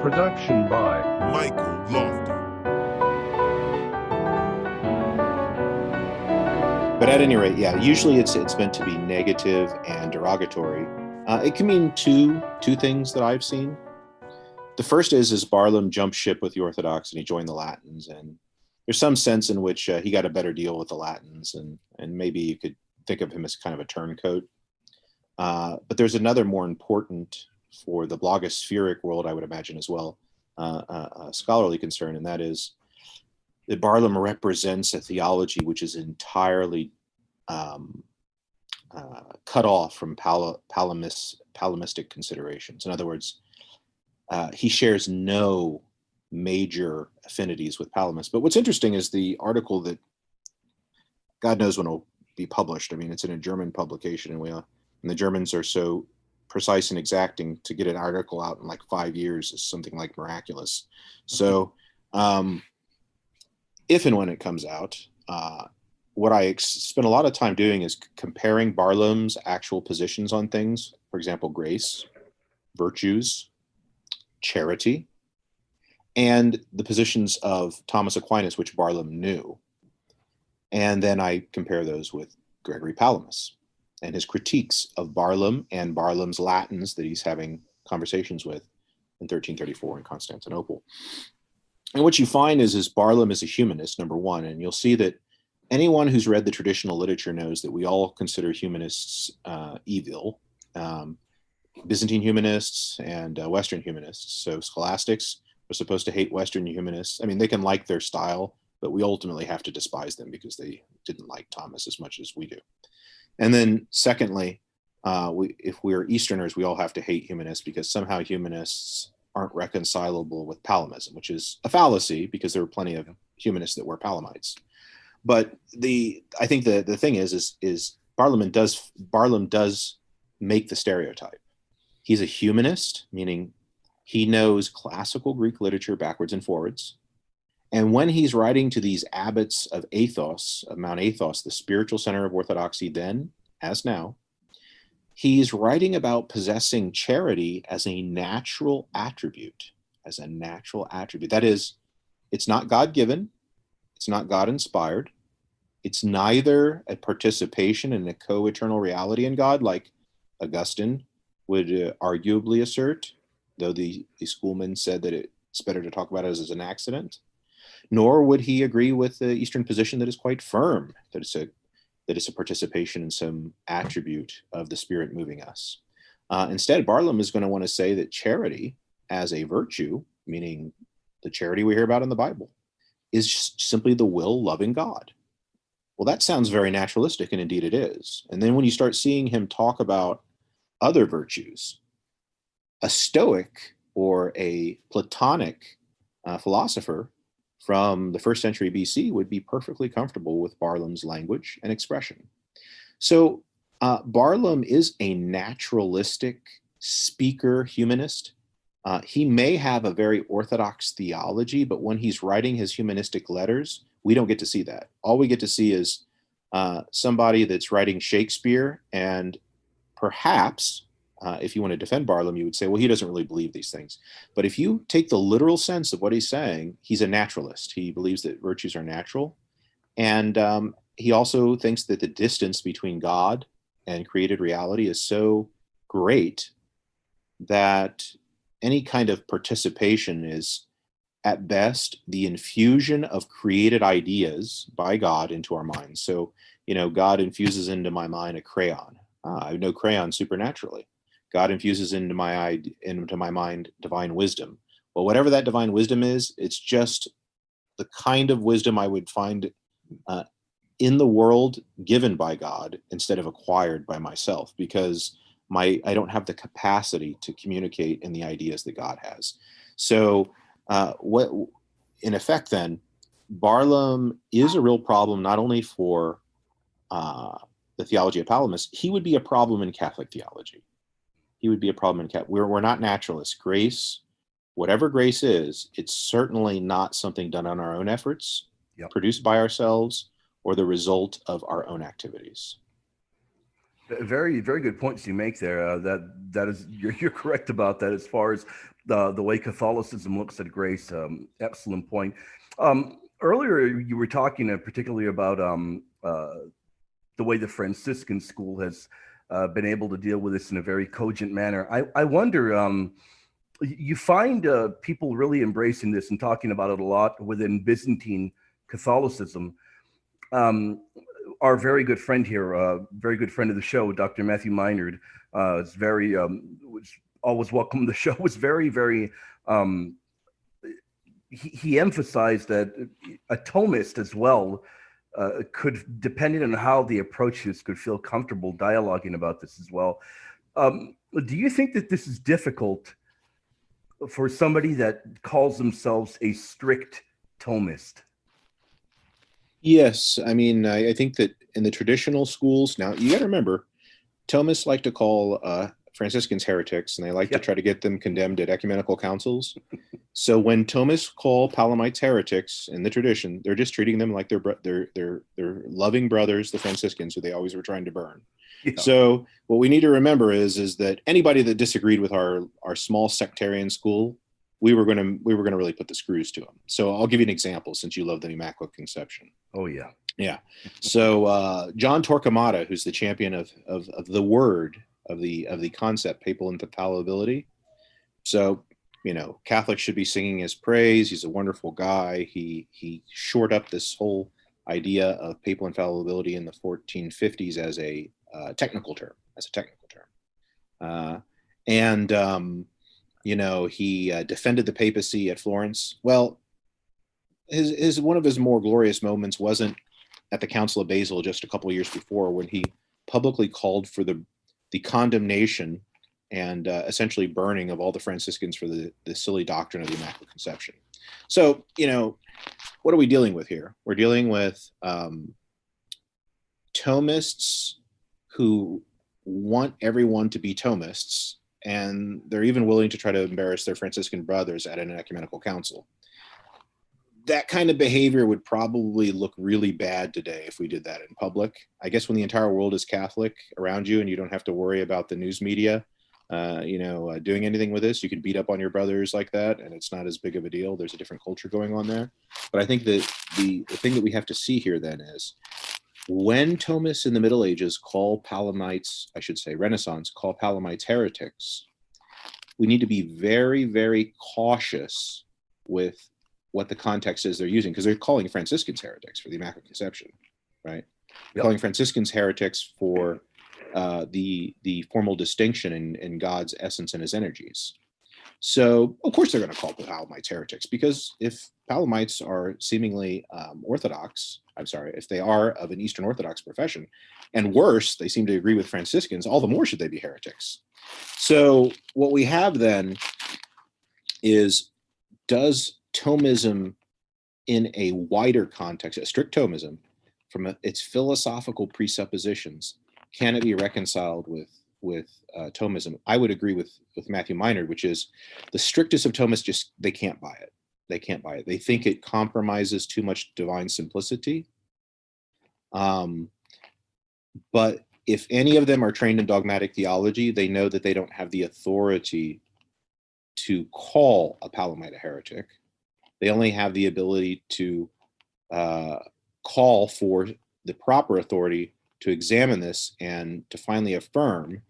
Production by Michael Lofton. But at any rate, yeah, usually it's meant to be negative and derogatory. It can mean two things that I've seen. The first is Barlam jumped ship with the Orthodox and he joined the Latins, and there's some sense in which he got a better deal with the Latins, and maybe you could think of him as kind of a turncoat. But there's another more important, for the blogospheric world, I would imagine as well, scholarly concern, and that is that Barlam represents a theology which is entirely cut off from palamistic considerations. In other words, he shares no major affinities with Palamas. But what's interesting is the article that, God knows when it'll be published. I mean, it's in a German publication, and the Germans are so precise and exacting, to get an article out in like 5 years is something like miraculous. So if and when it comes out, what I spend a lot of time doing is comparing Barlam's actual positions on things. For example, grace, virtues, charity, and the positions of Thomas Aquinas, which Barlam knew. And then I compare those with Gregory Palamas and his critiques of Barlam and Barlam's Latins that he's having conversations with in 1334 in Constantinople. And what you find is Barlam is a humanist, number one, and you'll see that anyone who's read the traditional literature knows that we all consider humanists evil, Byzantine humanists and Western humanists. So scholastics are supposed to hate Western humanists. I mean, they can like their style, but we ultimately have to despise them because they didn't like Thomas as much as we do. And then secondly, if we're Easterners, we all have to hate humanists because somehow humanists aren't reconcilable with Palamism, which is a fallacy because there were plenty of humanists that were Palamites. But I think the thing is Barlam does make the stereotype. He's a humanist, meaning he knows classical Greek literature backwards and forwards. And when he's writing to these abbots of Athos, of Mount Athos, the spiritual center of Orthodoxy then, as now, he's writing about possessing charity as a natural attribute, That is, it's not God-given, it's not God-inspired, it's neither a participation in a co-eternal reality in God, like Augustine would arguably assert, though the schoolmen said that it's better to talk about it as an accident, nor would he agree with the Eastern position that is quite firm, that it's a participation in some attribute of the Spirit moving us. Instead, Barlam is going to want to say that charity as a virtue, meaning the charity we hear about in the Bible, is simply the will-loving God. Well, that sounds very naturalistic, and indeed it is. And then when you start seeing him talk about other virtues, a Stoic or a Platonic philosopher from the 1st century BC would be perfectly comfortable with Barlam's language and expression. So Barlam is a naturalistic speaker humanist. He may have a very orthodox theology, but when he's writing his humanistic letters, we don't get to see that. All we get to see is somebody that's writing Shakespeare, and perhaps, if you want to defend Barlam, you would say, well, he doesn't really believe these things. But if you take the literal sense of what he's saying, he's a naturalist. He believes that virtues are natural. And he also thinks that the distance between God and created reality is so great that any kind of participation is, at best, the infusion of created ideas by God into our minds. So, God infuses into my mind a crayon. I know crayon supernaturally. God infuses into my mind divine wisdom. Well, whatever that divine wisdom is, it's just the kind of wisdom I would find in the world given by God instead of acquired by myself, because I don't have the capacity to communicate in the ideas that God has. So what, in effect, then, Barlam is a real problem not only for the theology of Palamas. He would be a problem in Catholic theology. He would be a problem in Catholic. We're not naturalists. Grace, whatever grace is, it's certainly not something done on our own efforts, produced by ourselves, or the result of our own activities. Very, very good points you make there. That is, you're correct about that. As far as the way Catholicism looks at grace, excellent point. Earlier, you were talking particularly about the way the Franciscan school has been able to deal with this in a very cogent manner. I wonder, you find people really embracing this and talking about it a lot within Byzantine Catholicism. Um, our very good friend here, very good friend of the show, Dr. Matthew Minard, is very was always welcome to the show. Was very, very. Um, he emphasized that a Thomist as well could, depending on how they approach this, could feel comfortable dialoguing about this as well. Do you think that this is difficult for somebody that calls themselves a strict Thomist? Yes, I mean, I think that in the traditional schools, now you got to remember, Thomists like to call Franciscans heretics, and they like to Yep. try to get them condemned at ecumenical councils. So when Thomists call Palamites heretics in the tradition, they're just treating them like they're loving brothers, the Franciscans, who they always were trying to burn. Yeah. So what we need to remember is that anybody that disagreed with our small sectarian school, we were gonna really put the screws to them. So I'll give you an example since you love the Immaculate Conception. Oh yeah. Yeah. So John Torquemada, who's the champion of the word of the concept papal infallibility. So Catholics should be singing his praise. He's a wonderful guy. He shored up this whole idea of papal infallibility in the 1450s as a technical term, and he defended the papacy at Florence. Well, his one of his more glorious moments wasn't at the Council of Basel just a couple of years before, when he publicly called for the condemnation and essentially burning of all the Franciscans for the silly doctrine of the Immaculate Conception. So, what are we dealing with here? We're dealing with Thomists who want everyone to be Thomists, and they're even willing to try to embarrass their Franciscan brothers at an ecumenical council. That kind of behavior would probably look really bad today if we did that in public. I guess when the entire world is Catholic around you and you don't have to worry about the news media, doing anything with this, you can beat up on your brothers like that, and it's not as big of a deal. There's a different culture going on there. But I think that the thing that we have to see here then is when Thomists in the Middle Ages call Palamites, I should say Renaissance, call Palamites heretics, we need to be very, very cautious with what the context is they're using, because they're calling Franciscans heretics for the Immaculate Conception, right? They're calling Franciscans heretics for the formal distinction in God's essence and his energies. So, of course, they're going to call Palamites heretics, because if Palamites are seemingly Orthodox, I'm sorry, if they are of an Eastern Orthodox profession, and worse, they seem to agree with Franciscans, all the more should they be heretics. So, what we have then is, does Thomism in a wider context, a strict Thomism, from its philosophical presuppositions, can it be reconciled with Thomism? I would agree with Matthew Minard, which is the strictest of Thomists just they can't buy it. They can't buy it. They think it compromises too much divine simplicity. But if any of them are trained in dogmatic theology, they know that they don't have the authority to call a Palamite a heretic. They only have the ability to call for the proper authority to examine this and to finally affirm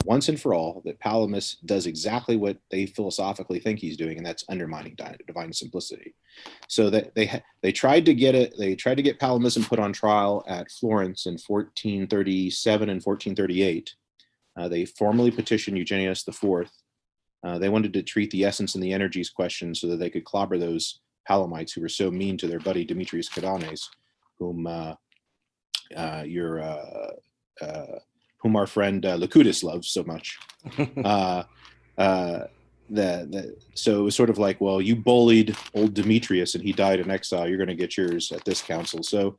once and for all that Palamas does exactly what they philosophically think he's doing, and that's undermining divine simplicity. So that they tried to get Palamism put on trial at Florence in 1437 and 1438. They formally petitioned Eugenius IV. They wanted to treat the essence and the energies question so that they could clobber those Palamites who were so mean to their buddy Demetrius Cadanes, whom our friend Lycudis loves so much. So it was sort of like, well, you bullied old Demetrius and he died in exile. You're going to get yours at this council. So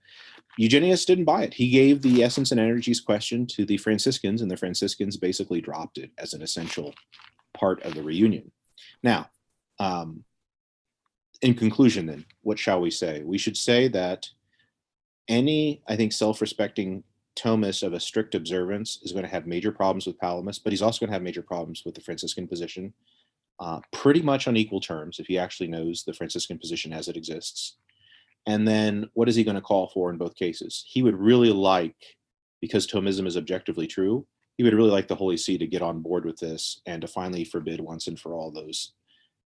Eugenius didn't buy it. He gave the essence and energies question to the Franciscans, and the Franciscans basically dropped it as an essential part of the reunion. Now, in conclusion, then, what shall we say? We should say that any, I think, self-respecting Thomas of a strict observance is going to have major problems with Palamas, but he's also going to have major problems with the Franciscan position, pretty much on equal terms if he actually knows the Franciscan position as it exists. And then what is he going to call for in both cases? He would really like, because Thomism is objectively true, he would really like the Holy See to get on board with this and to finally forbid once and for all those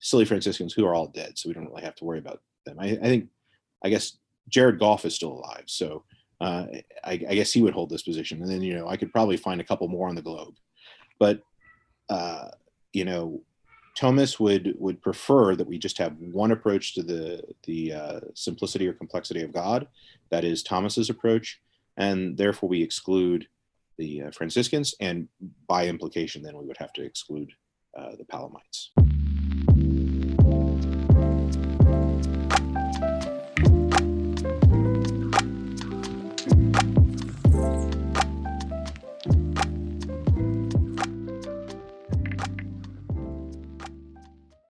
silly Franciscans who are all dead, so we don't really have to worry about them. I guess Jared Goff is still alive, so I guess he would hold this position. And then, I could probably find a couple more on the globe. But, Thomas would prefer that we just have one approach to the simplicity or complexity of God. That is Thomas's approach. And therefore we exclude the Franciscans, and by implication, then we would have to exclude the Palamites.